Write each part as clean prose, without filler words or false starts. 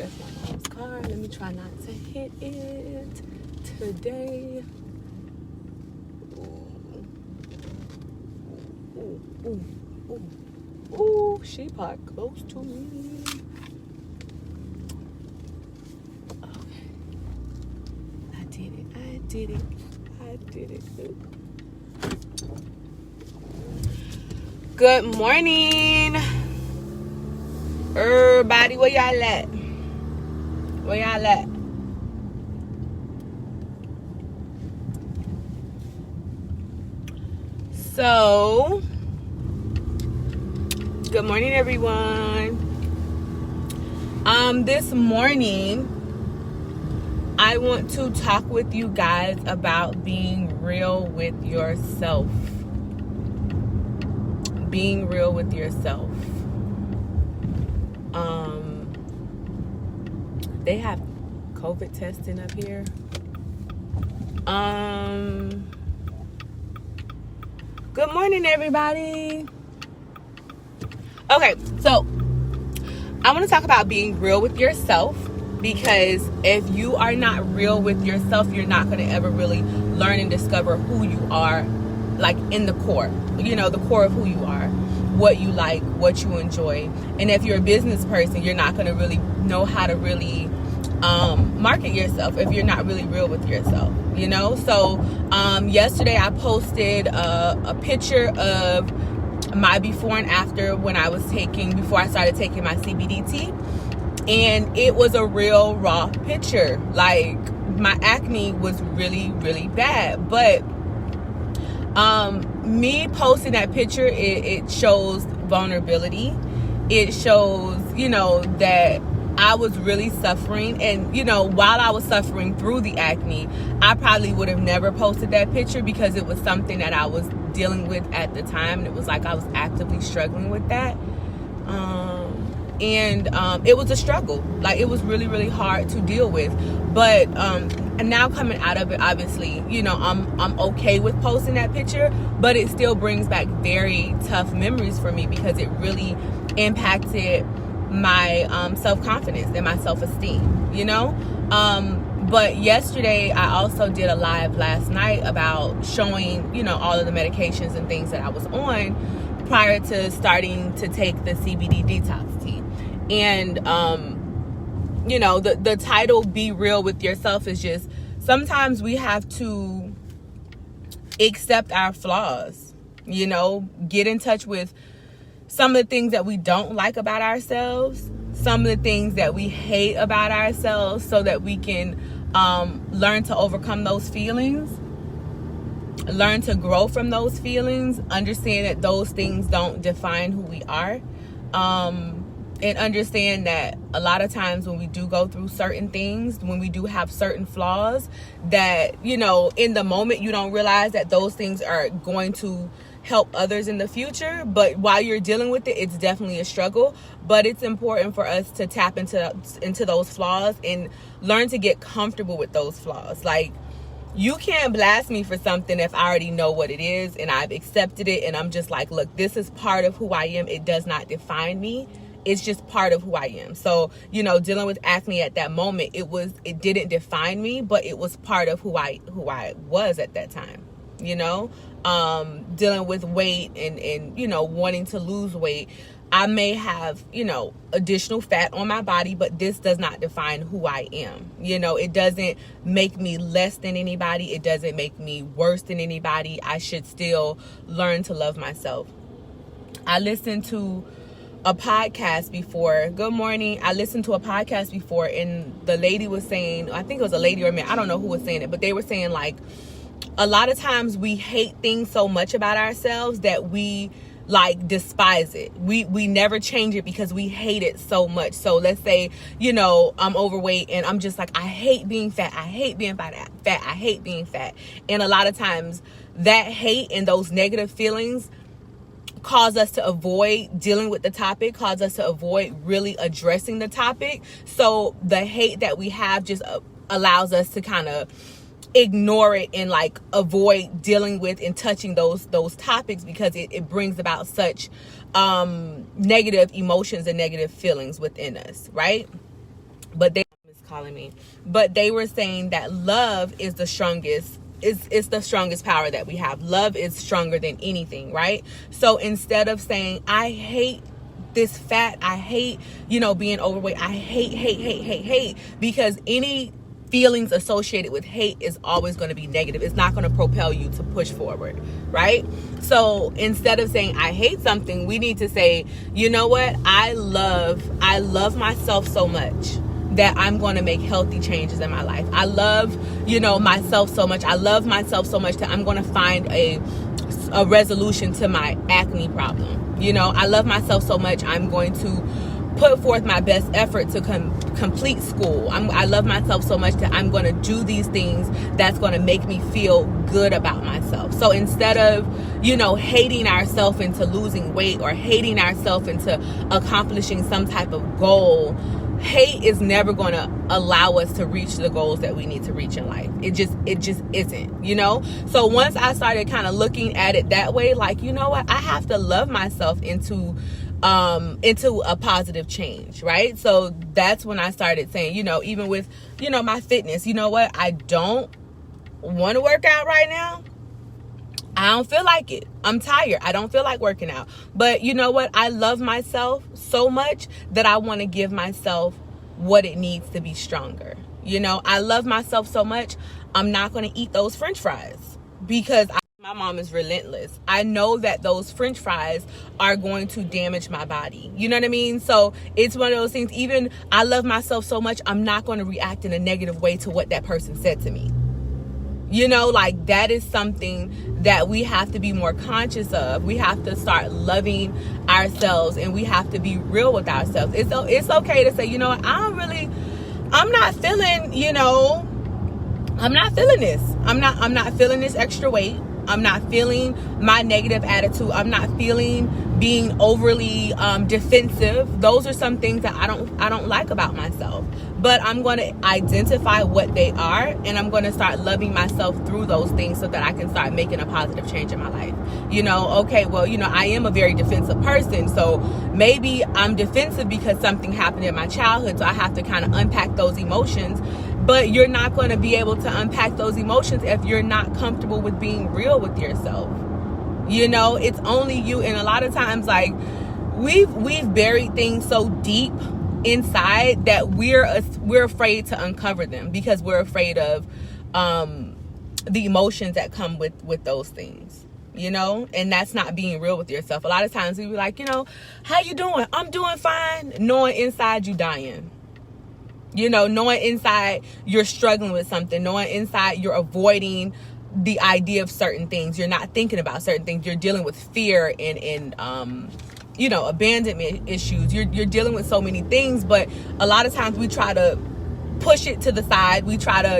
that's my mom's car. Let me try not to hit it today. Ooh, she parked close to me. Okay. I did it. Good morning. Everybody, where y'all at? So, good morning, everyone. This morning, I want to talk with you guys about being real with yourself. Being real with yourself. They have COVID testing up here. Good morning, everybody. Okay, so I want to talk about being real with yourself, because if you are not real with yourself, you're not going to ever really learn and discover who you are, like in the core, the core of who you are, what you like, what you enjoy. And if you're a business person, you're not going to really know how to really market yourself if you're not really real with yourself, So yesterday I posted a picture of my before and after before I started taking my CBD, and it was a real raw picture. Like, my acne was really, really bad, but me posting that picture, it shows vulnerability. It shows, that I was really suffering, and while I was suffering through the acne, I probably would have never posted that picture, because it was something that I was dealing with at the time, and it was like I was actively struggling with that. It was a struggle. Like, it was really, really hard to deal with. But and now coming out of it, obviously, I'm okay with posting that picture, but it still brings back very tough memories for me, because it really impacted my self-confidence and my self-esteem, But yesterday I also did a live last night about showing, all of the medications and things that I was on prior to starting to take the CBD detox tea. And, the title, Be Real with Yourself, is just, sometimes we have to accept our flaws, get in touch with some of the things that we don't like about ourselves, some of the things that we hate about ourselves, so that we can learn to overcome those feelings, learn to grow from those feelings, understand that those things don't define who we are, and understand that a lot of times when we do go through certain things, when we do have certain flaws, that, in the moment you don't realize that those things are going to help others in the future, but while you're dealing with it, it's definitely a struggle. But it's important for us to tap into those flaws and learn to get comfortable with those flaws. Like, you can't blast me for something if I already know what it is and I've accepted it, and I'm just like, look, this is part of who I am. It does not define me. It's just part of who I am. So, dealing with acne at that moment, it didn't define me, but it was part of who I was at that time. Dealing with weight and wanting to lose weight. I may have, additional fat on my body, but this does not define who I am. It doesn't make me less than anybody. It doesn't make me worse than anybody. I should still learn to love myself. I listened to a podcast before. Good morning. I listened to a podcast before, and the lady was saying, I think it was a lady or a man, I don't know who was saying it, but they were saying, like, a lot of times we hate things so much about ourselves that we despise it. We never change it because we hate it so much. So let's say, I'm overweight and I'm just like, I hate being fat. I hate being fat. I hate being fat. And a lot of times that hate and those negative feelings cause us to avoid dealing with the topic, cause us to avoid really addressing the topic. So the hate that we have just allows us to kind of ignore it and avoid dealing with and touching those topics, because it brings about such negative emotions and negative feelings within us, right? but they is calling me. But they were saying that love is the strongest. It's the strongest power that we have. Love is stronger than anything, right? So instead of saying, I hate this fat, I hate, being overweight, I hate, because any feelings associated with hate is always going to be negative. It's not going to propel you to push forward, right? So instead of saying I hate something, we need to say, you know what? I love myself so much that I'm going to make healthy changes in my life. I love, myself so much. I love myself so much that I'm going to find a resolution to my acne problem. I love myself so much. I'm going to put forth my best effort to complete school. I love myself so much that I'm going to do these things that's going to make me feel good about myself. So instead of, hating ourselves into losing weight or hating ourselves into accomplishing some type of goal, hate is never going to allow us to reach the goals that we need to reach in life. It just isn't, So once I started kind of looking at it that way, like, you know what, I have to love myself into a positive change, right? So that's when I started saying, even with, my fitness, you know what, I don't want to work out right now. I don't feel like it. I'm tired. I don't feel like working out. But you know what? I love myself so much that I want to give myself what it needs to be stronger. I love myself so much. I'm not going to eat those French fries because my mom is relentless. I know that those French fries are going to damage my body. You know what I mean? So it's one of those things. Even I love myself so much, I'm not going to react in a negative way to what that person said to me. Like that is something that we have to be more conscious of. We have to start loving ourselves and we have to be real with ourselves. It's okay to say, you know what, I'm not feeling, I'm not feeling this. I'm not feeling this extra weight. I'm not feeling my negative attitude. I'm not feeling being overly defensive. Those are some things that I don't like about myself. But I'm going to identify what they are, and I'm going to start loving myself through those things so that I can start making a positive change in my life. Okay, well, I am a very defensive person, so maybe I'm defensive because something happened in my childhood, so I have to kind of unpack those emotions. But you're not going to be able to unpack those emotions if you're not comfortable with being real with yourself. It's only you. And a lot of times, like, we've buried things so deep inside that we're afraid to uncover them because we're afraid of the emotions that come with those things. And that's not being real with yourself. A lot of times we be like, how you doing? I'm doing fine, knowing inside you dying. Knowing inside you're struggling with something, knowing inside you're avoiding the idea of certain things. You're not thinking about certain things. You're dealing with fear and abandonment issues. You're dealing with so many things, but a lot of times we try to push it to the side. We try to,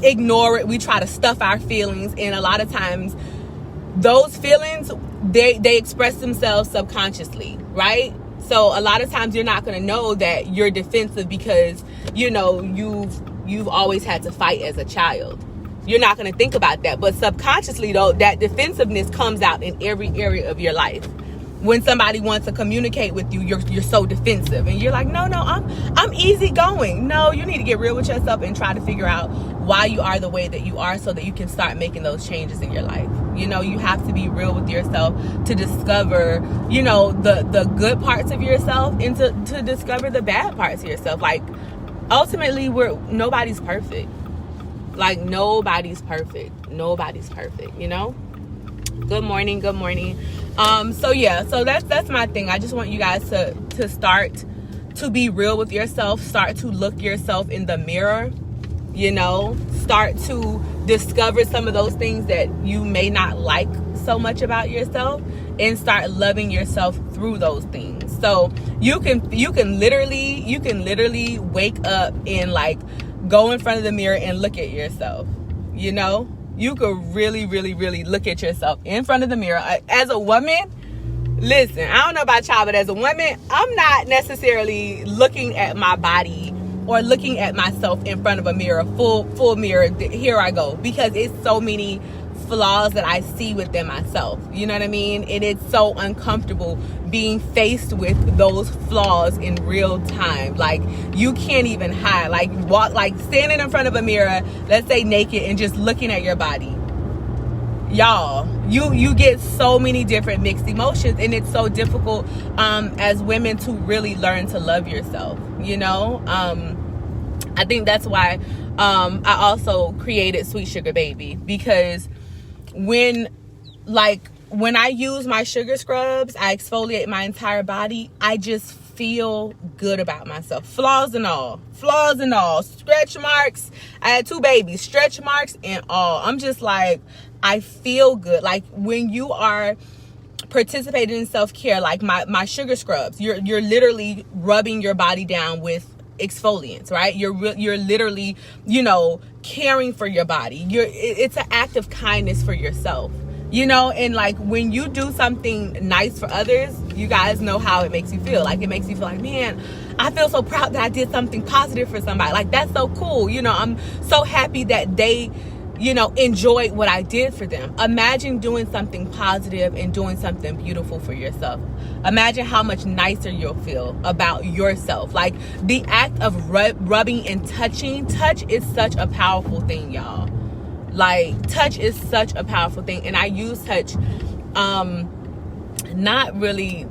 ignore it. We try to stuff our feelings. And a lot of times those feelings, they express themselves subconsciously, right? So a lot of times you're not going to know that you're defensive because, you've always had to fight as a child. You're not going to think about that. But subconsciously, though, that defensiveness comes out in every area of your life. When somebody wants to communicate with you, you're so defensive. And you're like, no, I'm easygoing. No, you need to get real with yourself and try to figure out why you are the way that you are so that you can start making those changes in your life. You have to be real with yourself to discover, the good parts of yourself and to discover the bad parts of yourself. Like, ultimately, nobody's perfect. Like, nobody's perfect. Good morning. So that's my thing. I just want you guys to start to be real with yourself. Start to look yourself in the mirror. Start to discover some of those things that you may not like so much about yourself, and start loving yourself through those things. So you can literally wake up and like go in front of the mirror and look at yourself. You could really, really, really look at yourself in front of the mirror. As a woman, listen, I don't know about y'all, but as a woman, I'm not necessarily looking at my body or looking at myself in front of a mirror, full mirror. Here I go, because it's so many flaws that I see within myself. You know what I mean? And it's so uncomfortable being faced with those flaws in real time. Like, you can't even hide. Like, standing in front of a mirror, let's say naked, and just looking at your body. Y'all, you get so many different mixed emotions, and it's so difficult as women to really learn to love yourself. I think that's why I also created Sweet Sugar Baby, because when I use my sugar scrubs, I exfoliate my entire body, I just feel good about myself. Flaws and all, stretch marks. I had 2 babies, stretch marks and all. I'm just like, I feel good. Like, when you are participating in self-care, like my sugar scrubs, you're literally rubbing your body down with exfoliants, right? You're literally, caring for your body. It's an act of kindness for yourself, and like, when you do something nice for others, you guys know how it makes you feel. Like, it makes you feel like, man, I feel so proud that I did something positive for somebody. Like, that's so cool. I'm so happy that they enjoyed what I did for them. Imagine doing something positive and doing something beautiful for yourself. Imagine how much nicer you'll feel about yourself. Like, the act of rubbing and touching. Touch is such a powerful thing, y'all. Like, touch is such a powerful thing. And I use touch, not really,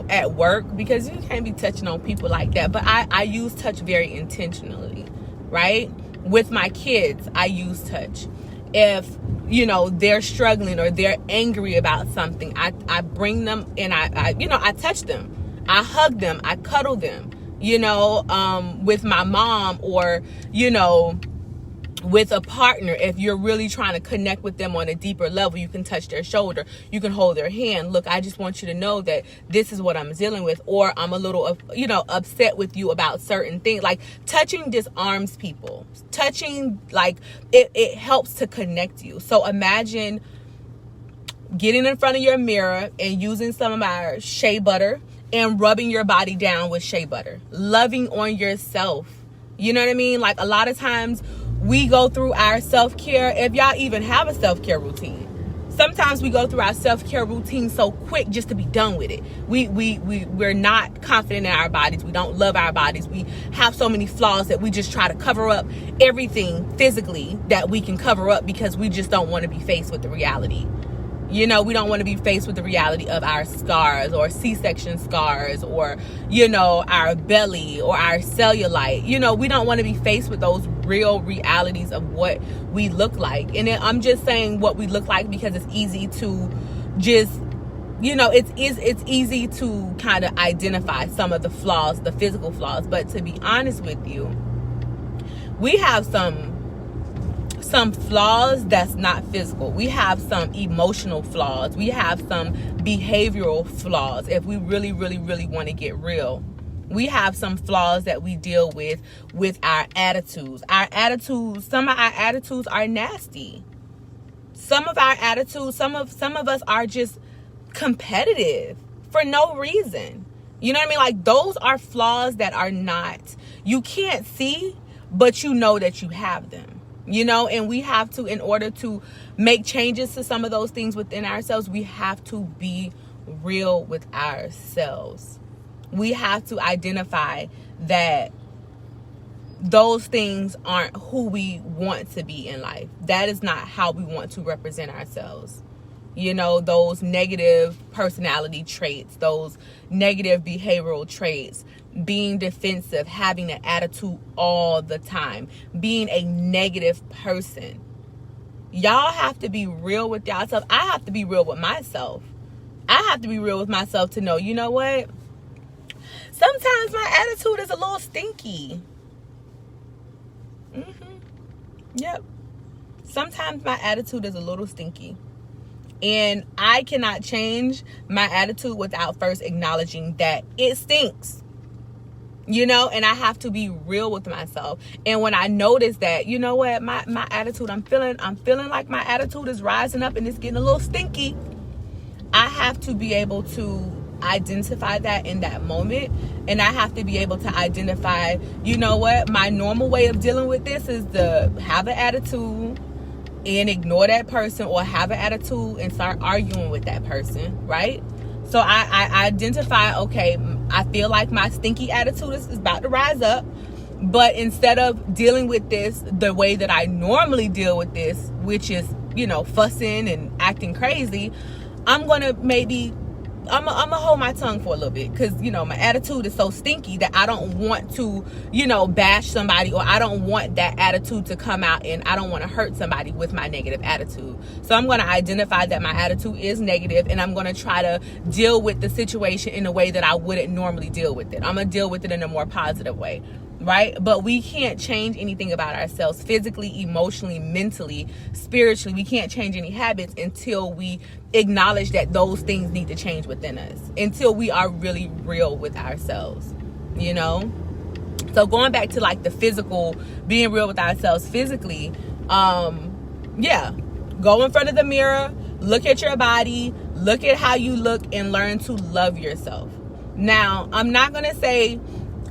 at work, because you can't be touching on people like that. But I use touch very intentionally, right? With my kids, I use touch. If, they're struggling or they're angry about something, I bring them and I touch them. I hug them. I cuddle them, with my mom, or, with a partner. If you're really trying to connect with them on a deeper level, you can touch their shoulder. You can hold their hand. Look, I just want you to know that this is what I'm dealing with, or I'm a little, upset with you about certain things. Like, touching disarms people. Touching, like, it helps to connect you. So imagine getting in front of your mirror and using some of our shea butter and rubbing your body down with shea butter. Loving on yourself. You know what I mean? Like, a lot of times we go through our self-care, if y'all even have a self-care routine. Sometimes we go through our self-care routine so quick just to be done with it. We're not confident in our bodies. We don't love our bodies. We have so many flaws that we just try to cover up everything physically that we can cover up, because we just don't want to be faced with the reality. We don't want to be faced with the reality of our scars, or C-section scars, or, our belly, or our cellulite. We don't want to be faced with those real realities of what we look like. And I'm just saying what we look like because it's easy to just, it's easy to kind of identify some of the flaws, the physical flaws. But to be honest with you, we have some flaws that's not physical. We have some emotional flaws. We have some behavioral flaws. If we really, really, really want to get real, we have some flaws that we deal with our attitudes. Some of our attitudes are nasty. Some of our attitudes, some of us are just competitive for no reason. You know what I mean? Like, those are flaws that are not, you can't see, but you know that you have them. And we have to, in order to make changes to some of those things within ourselves, we have to be real with ourselves. We have to identify that those things aren't who we want to be in life. That is not how we want to represent ourselves. Those negative personality traits, those negative behavioral traits, being defensive, having an attitude all the time, being a negative person. Y'all have to be real with yourself. I have to be real with myself. I have to be real with myself to know, you know what? Sometimes my attitude is a little stinky. Yep. Sometimes my attitude is a little stinky. And I cannot change my attitude without first acknowledging that it stinks. And I have to be real with myself. And when I notice that, you know what, my attitude, I'm feeling like my attitude is rising up and it's getting a little stinky. I have to be able to identify that in that moment. And I have to be able to identify, you know what, my normal way of dealing with this is to have an attitude, and ignore that person or have an attitude and start arguing with that person, right? So I identify, okay, I feel like my stinky attitude is about to rise up. But instead of dealing with this the way that I normally deal with this, which is, fussing and acting crazy, I'm going to hold my tongue for a little bit, because, my attitude is so stinky that I don't want to, bash somebody, or I don't want that attitude to come out, and I don't want to hurt somebody with my negative attitude. So I'm going to identify that my attitude is negative, and I'm going to try to deal with the situation in a way that I wouldn't normally deal with it. I'm going to deal with it in a more positive way. Right? But we can't change anything about ourselves physically, emotionally, mentally, spiritually. We can't change any habits until we acknowledge that those things need to change within us, until we are really real with ourselves, So going back to like the physical, being real with ourselves physically, go in front of the mirror, look at your body, look at how you look, and learn to love yourself. Now, I'm not going to say,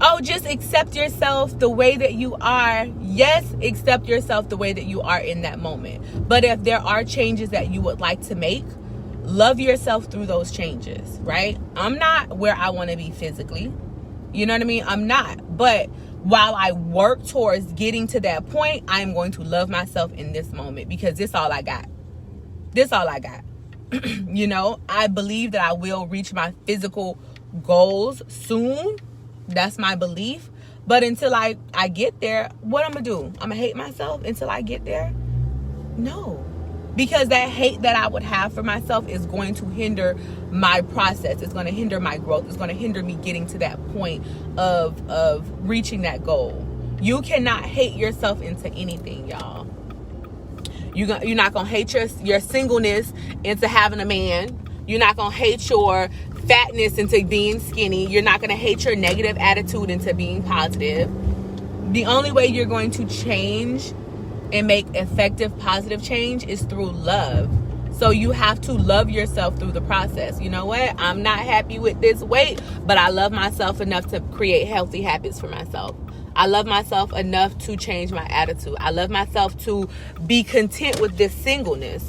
oh, just accept yourself the way that you are. Yes, accept yourself the way that you are in that moment. But if there are changes that you would like to make, love yourself through those changes, right? I'm not where I want to be physically. You know what I mean? I'm not. But while I work towards getting to that point, I'm going to love myself in this moment, because this all I got. This all I got. I believe that I will reach my physical goals soon. That's my belief. But until I get there, what I'm going to do? I'm going to hate myself until I get there? No. Because that hate that I would have for myself is going to hinder my process. It's going to hinder my growth. It's going to hinder me getting to that point of reaching that goal. You cannot hate yourself into anything, y'all. You're not going to hate your singleness into having a man. You're not going to hate your fatness into being skinny. You're not going to hate your negative attitude into being positive. The only way you're going to change and make effective positive change is through love. So you have to love yourself through the process. You know what? I'm not happy with this weight, but I love myself enough to create healthy habits for myself. I love myself enough to change my attitude. I love myself to be content with this singleness.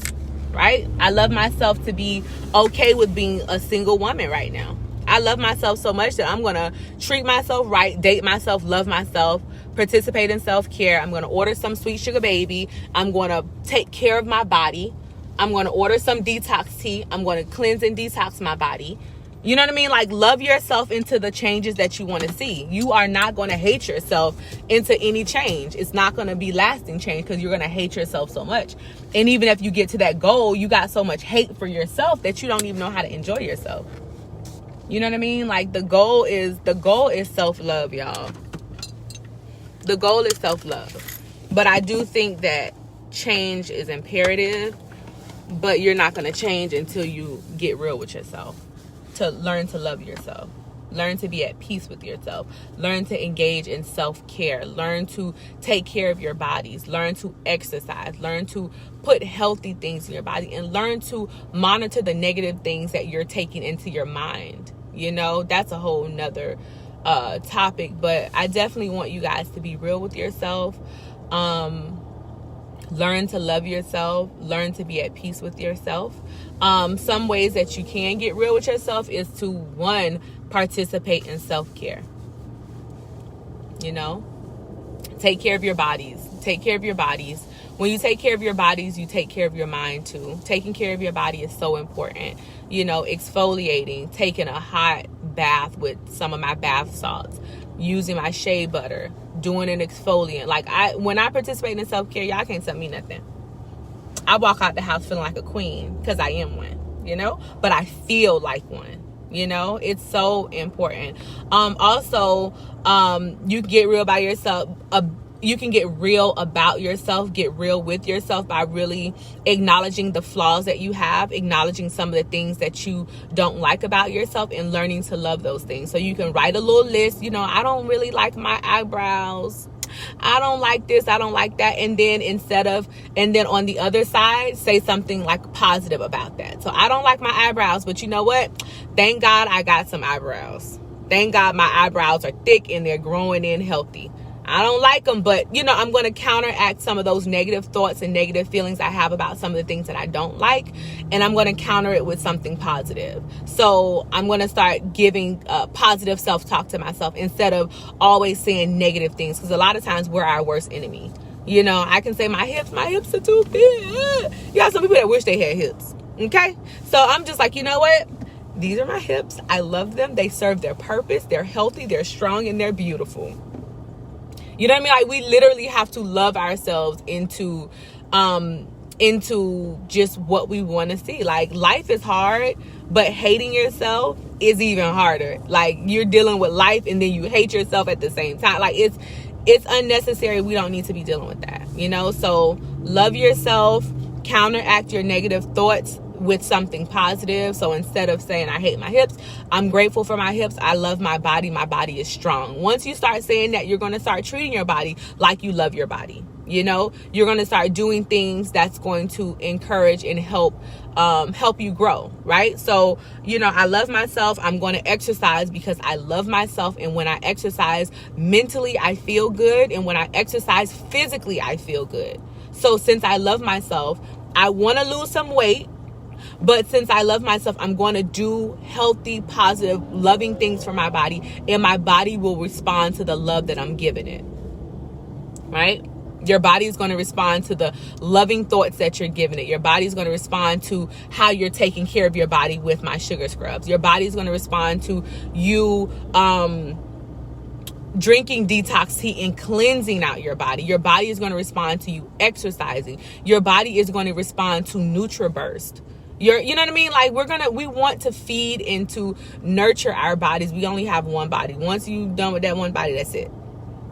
Right? I love myself to be okay with being a single woman right now. I love myself so much that I'm going to treat myself right, date myself, love myself, participate in self-care. I'm going to order some Sweet Sugar Baby. I'm going to take care of my body. I'm going to order some detox tea. I'm going to cleanse and detox my body. You know what I mean? Like, love yourself into the changes that you want to see. You are not going to hate yourself into any change. It's not going to be lasting change, because you're going to hate yourself so much. And even if you get to that goal, you got so much hate for yourself that you don't even know how to enjoy yourself. You know what I mean? Like, the goal is self-love, y'all. The goal is self-love. But I do think that change is imperative, but you're not going to change until you get real with yourself. To learn to love yourself, learn to be at peace with yourself, learn to engage in self-care, learn to take care of your bodies, learn to exercise, learn to put healthy things in your body, and learn to monitor the negative things that you're taking into your mind. That's a whole nother topic, but I definitely want you guys to be real with yourself. Learn to love yourself, learn to be at peace with yourself. Some ways that you can get real with yourself is to, one, participate in self-care. Take care of your bodies. Take care of your bodies. When you take care of your bodies, you take care of your mind too. Taking care of your body is so important. Exfoliating, taking a hot bath with some of my bath salts, using my shea butter, doing an exfoliant. Like, when I participate in self-care, y'all can't tell me nothing. I walk out the house feeling like a queen, because I am one, but I feel like one. It's so important. Also, you get real by yourself. You can get real about yourself, get real with yourself by really acknowledging the flaws that you have, acknowledging some of the things that you don't like about yourself, and learning to love those things. So you can write a little list. I don't really like my eyebrows. I don't like this. I don't like that. And then on the other side, say something like positive about that. So I don't like my eyebrows, but you know what? Thank God I got some eyebrows. Thank God my eyebrows are thick and they're growing in healthy. I don't like them, but you know, I'm going to counteract some of those negative thoughts and negative feelings I have about some of the things that I don't like, and I'm going to counter it with something positive. So I'm going to start giving positive self-talk to myself instead of always saying negative things, because a lot of times we're our worst enemy. You know, I can say my hips are too big. You got some people that wish they had hips. Okay, so I'm just like, you know what? These are my hips. I love them. They serve their purpose. They're healthy, they're strong, and they're beautiful. You know what I mean? Like, we literally have to love ourselves into just what we want to see. Like, life is hard, but hating yourself is even harder. Like, you're dealing with life and then you hate yourself at the same time. Like, it's unnecessary. We don't need to be dealing with that, you know? So love yourself, counteract your negative thoughts with something positive. So instead of saying I hate my hips, I'm grateful for my hips. I love my body. My body is strong. Once you start saying that, you're going to start treating your body like you love your body. You know, you're going to start doing things that's going to encourage and help you grow, right? So, you know, I love myself. I'm going to exercise because I love myself. And when I exercise mentally, I feel good. And when I exercise physically, I feel good. So since I love myself, I want to lose some weight. But since I love myself, I'm going to do healthy, positive, loving things for my body. And my body will respond to the love that I'm giving it. Right? Your body is going to respond to the loving thoughts that you're giving it. Your body is going to respond to how you're taking care of your body with my sugar scrubs. Your body is going to respond to you drinking detox tea and cleansing out your body. Your body is going to respond to you exercising. Your body is going to respond to NutriBurst. You know what I mean? Like, we want to feed and to nurture our bodies. We only have one body. Once you're done with that one body, that's it.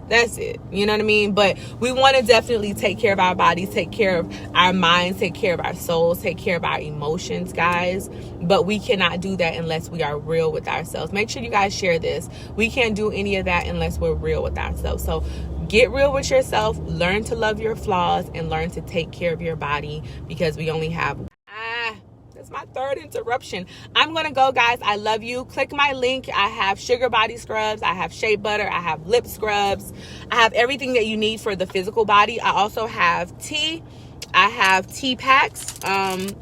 That's it. You know what I mean? But we want to definitely take care of our bodies, take care of our minds, take care of our souls, take care of our emotions, guys. But we cannot do that unless we are real with ourselves. Make sure you guys share this. We can't do any of that unless we're real with ourselves. So get real with yourself, learn to love your flaws, and learn to take care of your body, because we only have that's my third interruption. I'm going to go, guys. I love you. Click my link. I have sugar body scrubs. I have shea butter. I have lip scrubs. I have everything that you need for the physical body. I also have tea. I have tea packs. I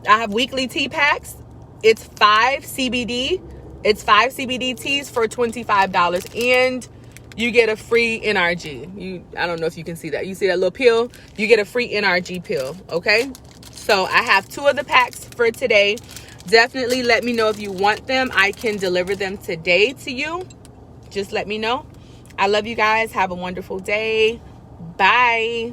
have weekly tea packs. It's 5 CBD. It's 5 CBD teas for $25. And you get a free NRG. I don't know if you can see that. You see that little pill? You get a free NRG pill. Okay? So I have 2 of the packs for today. Definitely let me know if you want them. I can deliver them today to you. Just let me know. I love you guys. Have a wonderful day. Bye.